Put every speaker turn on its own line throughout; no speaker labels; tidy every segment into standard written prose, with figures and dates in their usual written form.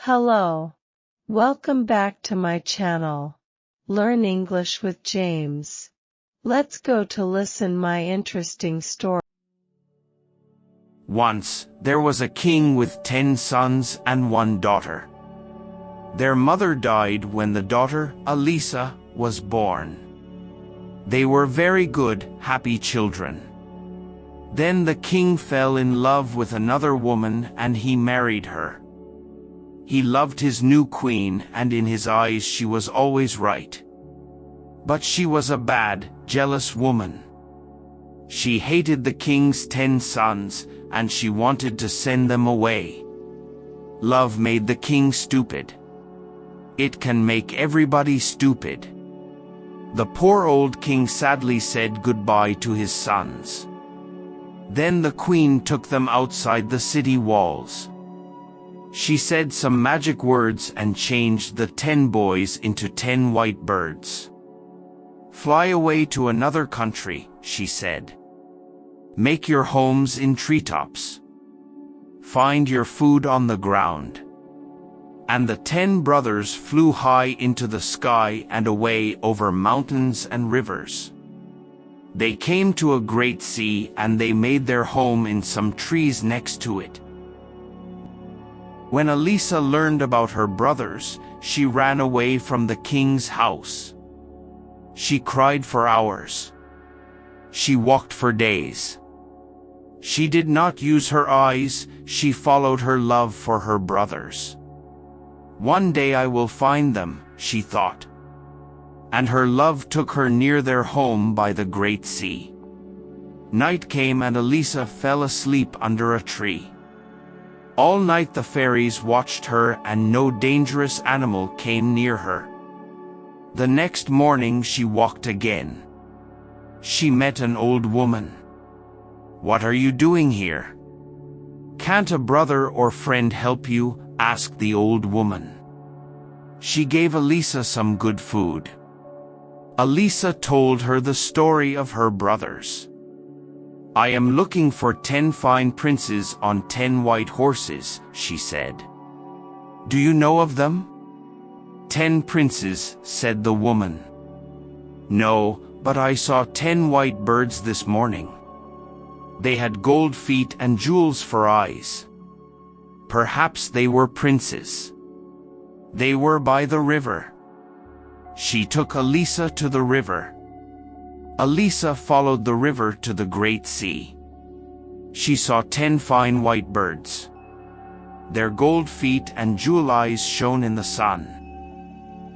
Hello. Welcome back to my channel. Learn English with James. Let's go to listen my interesting story.
Once, there was a king with 10 sons and 1 daughter. Their mother died when the daughter, Elisa, was born. They were very good, happy children. Then the king fell in love with another woman and he married her. He loved his new queen and in his eyes she was always right. But she was a bad, jealous woman. She hated the king's 10 sons and she wanted to send them away. Love made the king stupid. It can make everybody stupid. The poor old king sadly said goodbye to his sons. Then the queen took them outside the city walls. She said some magic words and changed the 10 boys into 10 white birds. "Fly away to another country," she said. "Make your homes in treetops. Find your food on the ground." And the 10 brothers flew high into the sky and away over mountains and rivers. They came to a great sea and they made their home in some trees next to it. When Elisa learned about her brothers, she ran away from the king's house. She cried for hours. She walked for days. She did not use her eyes, she followed her love for her brothers. "One day I will find them," she thought. And her love took her near their home by the great sea. Night came and Elisa fell asleep under a tree. All night the fairies watched her and no dangerous animal came near her. The next morning she walked again. She met an old woman. "What are you doing here? Can't a brother or friend help you?" asked the old woman. She gave Elisa some good food. Elisa told her the story of her brothers. "I am looking for 10 fine princes on 10 white horses," she said. "Do you know of them?" "10 princes," said the woman. "No, but I saw 10 white birds this morning. They had gold feet and jewels for eyes. Perhaps they were princes. They were by the river." She took Elisa to the river. Elisa followed the river to the great sea. She saw 10 fine white birds. Their gold feet and jewel eyes shone in the sun.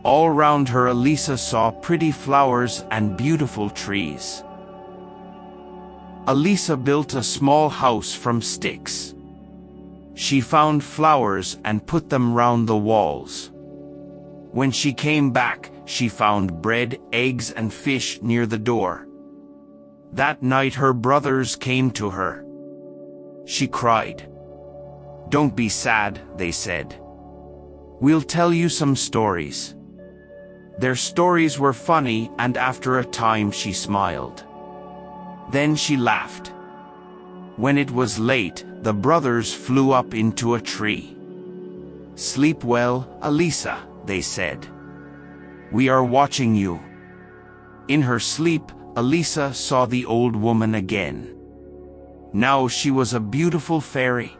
All round her Elisa saw pretty flowers and beautiful trees. Elisa built a small house from sticks. She found flowers and put them round the walls. When she came back, she found bread, eggs and fish near the door. That night her brothers came to her. She cried. "Don't be sad," they said. "We'll tell you some stories." Their stories were funny and after a time she smiled. Then she laughed. When it was late, the brothers flew up into a tree. "Sleep well, Elisa," they said. "We are watching you." In her sleep, Elisa saw the old woman again. Now she was a beautiful fairy.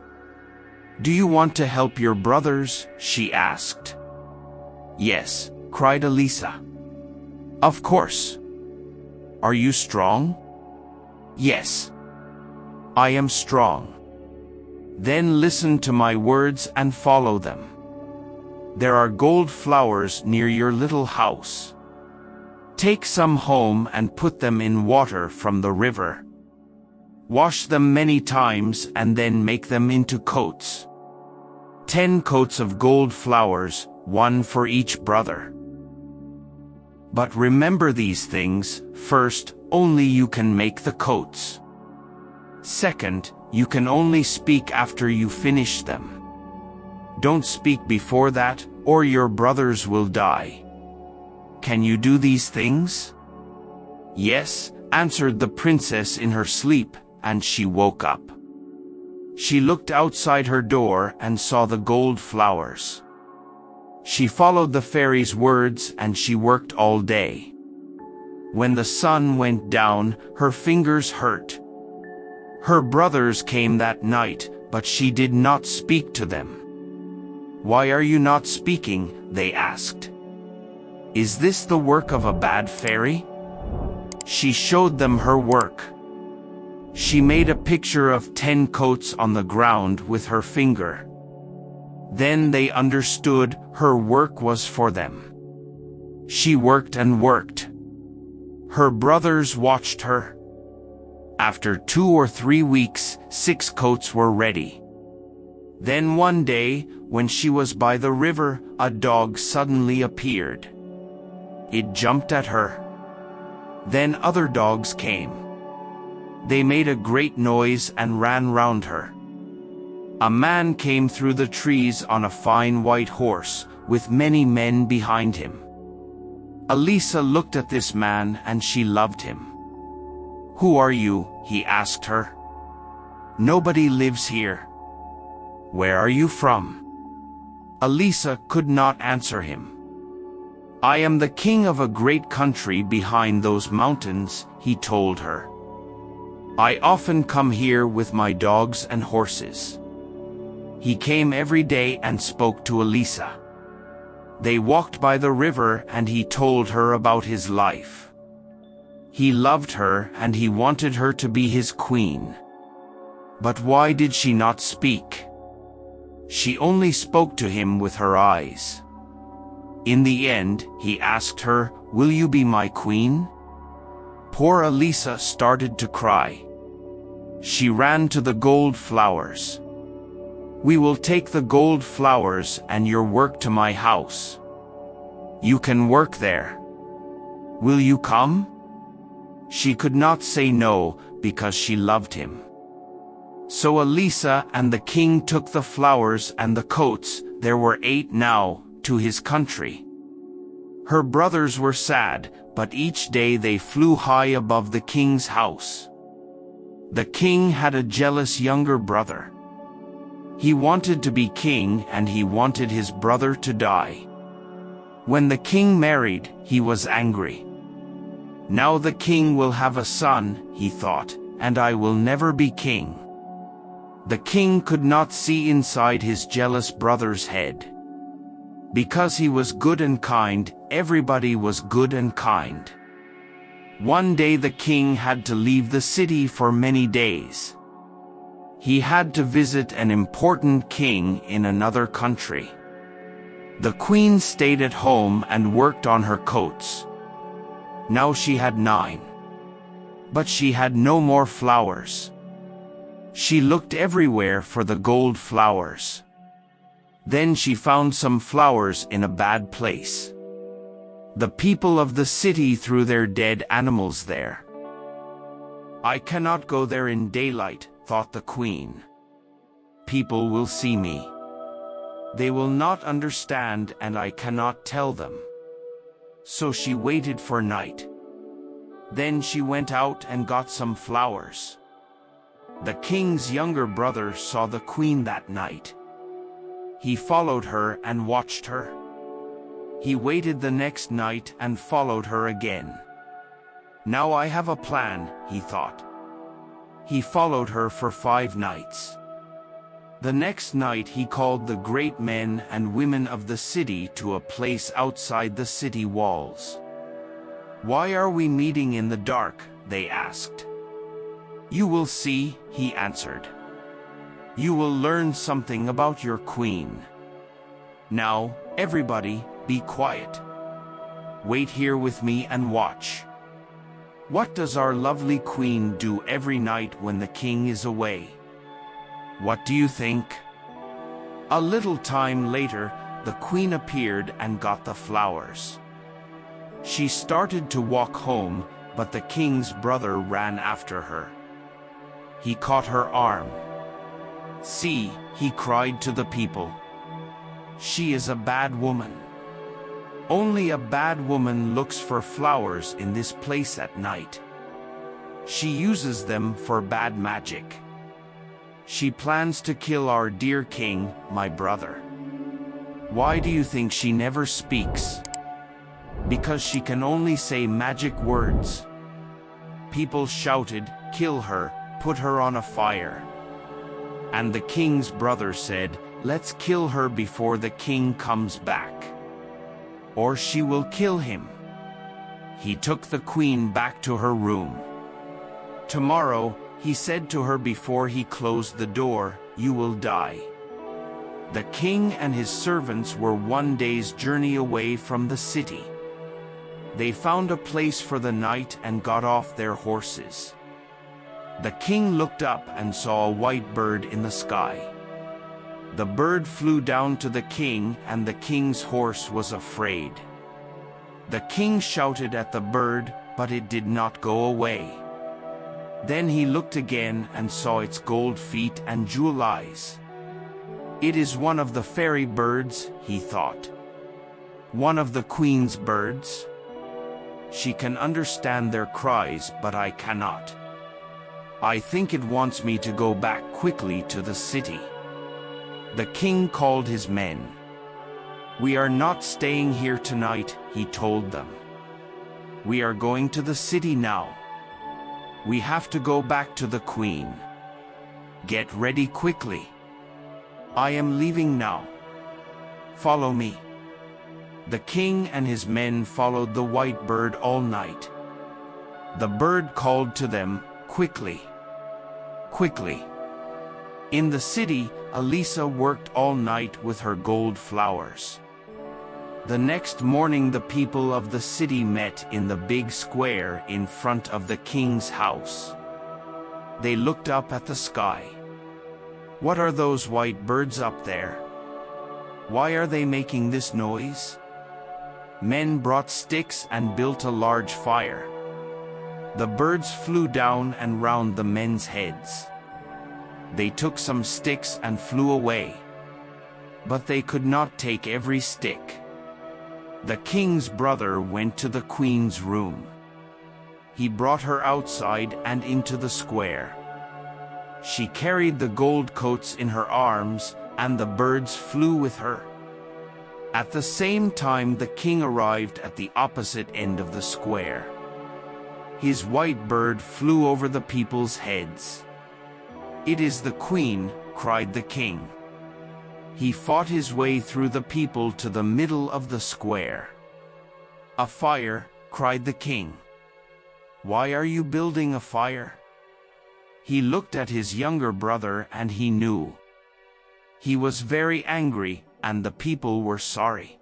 "Do you want to help your brothers?" she asked. "Yes," cried Elisa. "Of course." "Are you strong?" "Yes. I am strong." "Then listen to my words and follow them. There are gold flowers near your little house. Take some home and put them in water from the river. Wash them many times and then make them into coats. 10 coats of gold flowers, 1 for each brother. But remember these things: first, only you can make the coats. Second, you can only speak after you finish them. Don't speak before that, or your brothers will die. Can you do these things?" "Yes," answered the princess in her sleep, and she woke up. She looked outside her door and saw the gold flowers. She followed the fairy's words and she worked all day. When the sun went down, her fingers hurt. Her brothers came that night, but she did not speak to them. "Why are you not speaking?" they asked. "Is this the work of a bad fairy?" She showed them her work. She made a picture of 10 coats on the ground with her finger. Then they understood her work was for them. She worked and worked. Her brothers watched her. After 2 or 3 weeks, 6 coats were ready. Then one day, when she was by the river, a dog suddenly appeared. It jumped at her. Then other dogs came. They made a great noise and ran round her. A man came through the trees on a fine white horse, with many men behind him. Elisa looked at this man and she loved him. "Who are you?" he asked her. "Nobody lives here." "Where are you from?" Elisa could not answer him. "I am the king of a great country behind those mountains," he told her. "I often come here with my dogs and horses." He came every day and spoke to Elisa. They walked by the river and he told her about his life. He loved her and he wanted her to be his queen. But why did she not speak? She only spoke to him with her eyes. In the end, he asked her, "Will you be my queen?" Poor Elisa started to cry. She ran to the gold flowers. "We will take the gold flowers and your work to my house. You can work there. Will you come?" She could not say no because she loved him. So Elisa and the king took the flowers and the coats, there were 8 now, to his country. Her brothers were sad, but each day they flew high above the king's house. The king had a jealous younger brother. He wanted to be king and he wanted his brother to die. When the king married, he was angry. "Now the king will have a son," he thought, "and I will never be king." The king could not see inside his jealous brother's head. Because he was good and kind, everybody was good and kind. One day the king had to leave the city for many days. He had to visit an important king in another country. The queen stayed at home and worked on her coats. Now she had 9. But she had no more flowers. She looked everywhere for the gold flowers. Then she found some flowers in a bad place. The people of the city threw their dead animals there. "I cannot go there in daylight," thought the queen. "People will see me. They will not understand and I cannot tell them." So she waited for night. Then she went out and got some flowers. The king's younger brother saw the queen that night. He followed her and watched her. He waited the next night and followed her again. "Now I have a plan," he thought. He followed her for 5 nights. The next night he called the great men and women of the city to a place outside the city walls. "Why are we meeting in the dark?" they asked. "You will see," he answered. "You will learn something about your queen. Now, everybody, be quiet. Wait here with me and watch. What does our lovely queen do every night when the king is away? What do you think?" A little time later, the queen appeared and got the flowers. She started to walk home, but the king's brother ran after her. He caught her arm. "See," he cried to the people. "She is a bad woman. Only a bad woman looks for flowers in this place at night. She uses them for bad magic. She plans to kill our dear king, my brother." Why do you think she never speaks? Because she can only say magic words. People shouted, "Kill her, put her on a fire." And the king's brother said, "Let's kill her before the king comes back, or she will kill him." He took the queen back to her room. "Tomorrow," he said to her before he closed the door, "you will die." The king and his servants were 1 day's journey away from the city. They found a place for the night and got off their horses. The king looked up and saw a white bird in the sky. The bird flew down to the king, and the king's horse was afraid. The king shouted at the bird, but it did not go away. Then he looked again and saw its gold feet and jewel eyes. "It is one of the fairy birds," he thought. "One of the queen's birds. She can understand their cries, but I cannot. I think it wants me to go back quickly to the city." The king called his men. "We are not staying here tonight," he told them. "We are going to the city now. We have to go back to the queen. Get ready quickly. I am leaving now. Follow me." The king and his men followed the white bird all night. The bird called to them, "Quickly, quickly." In the city, Elisa worked all night with her gold flowers. The next morning the people of the city met in the big square in front of the king's house. They looked up at the sky. "What are those white birds up there? Why are they making this noise?" Men brought sticks and built a large fire. The birds flew down and round the men's heads. They took some sticks and flew away. But they could not take every stick. The king's brother went to the queen's room. He brought her outside and into the square. She carried the gold coats in her arms, and the birds flew with her. At the same time the king arrived at the opposite end of the square. His white bird flew over the people's heads. "It is the queen," cried the king. He fought his way through the people to the middle of the square. "A fire," cried the king. "Why are you building a fire?" He looked at his younger brother and he knew. He was very angry, and the people were sorry.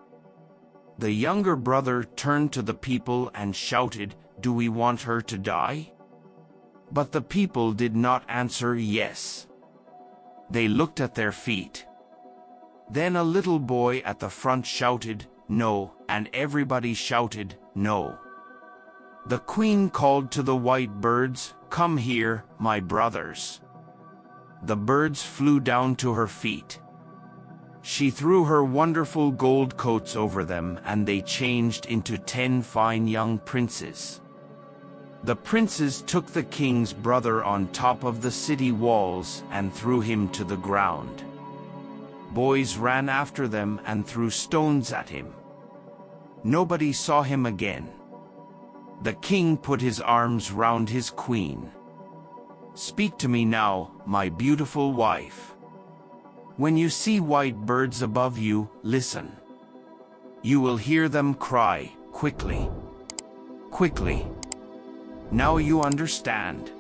The younger brother turned to the people and shouted, "Do we want her to die?" But the people did not answer yes. They looked at their feet. Then a little boy at the front shouted, "No," and everybody shouted, "No." The queen called to the white birds, "Come here, my brothers." The birds flew down to her feet. She threw her wonderful gold coats over them, and they changed into 10 fine young princes. The princes took the king's brother on top of the city walls and threw him to the ground. Boys ran after them and threw stones at him. Nobody saw him again. The king put his arms round his queen. "Speak to me now, my beautiful wife. When you see white birds above you, listen. You will hear them cry, 'Quickly, quickly.' Now you understand."